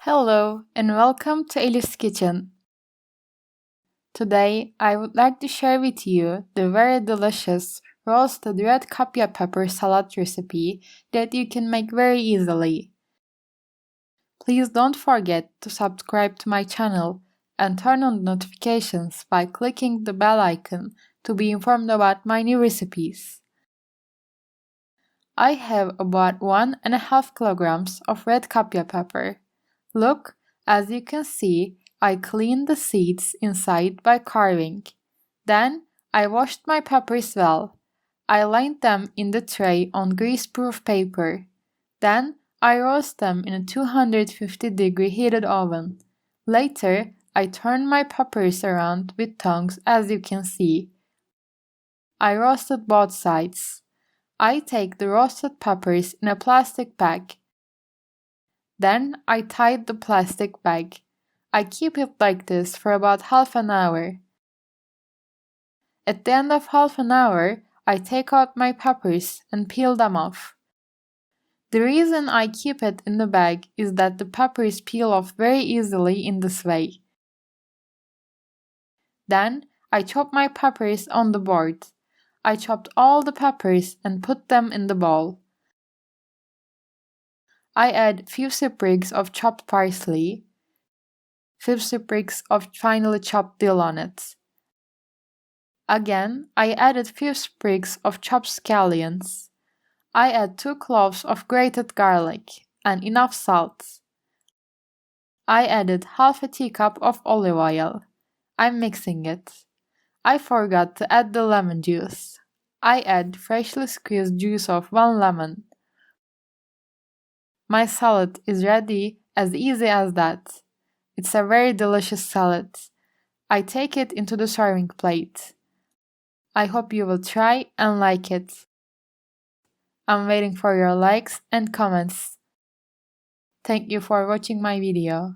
Hello and welcome to Elif's Kitchen. Today I would like to share with you the very delicious roasted red capia pepper salad recipe that you can make very easily. Please don't forget to subscribe to my channel and turn on notifications by clicking the bell icon to be informed about my new recipes. I have about 1.5 kilograms of red capia pepper. Look, as you can see, I cleaned the seeds inside by carving. Then I washed my peppers well. I lined them in the tray on grease-proof paper. Then I roast them in a 250-degree heated oven. Later, I turn my peppers around with tongs, as you can see. I roasted both sides. I take the roasted peppers in a plastic bag. Then I tied the plastic bag. I keep it like this for about half an hour. At the end of half an hour, I take out my peppers and peel them off. The reason I keep it in the bag is that the peppers peel off very easily in this way. Then I chop my peppers on the board. I chopped all the peppers and put them in the bowl. I add few sprigs of chopped parsley, few sprigs of finely chopped dill on it. Again, I added few sprigs of chopped scallions. I add 2 cloves of grated garlic and enough salt. I added half a teacup of olive oil. I'm mixing it. I forgot to add the lemon juice. I add freshly squeezed juice of 1 lemon. My salad is ready, as easy as that. It's a very delicious salad. I take it into the serving plate. I hope you will try and like it. I'm waiting for your likes and comments. Thank you for watching my video.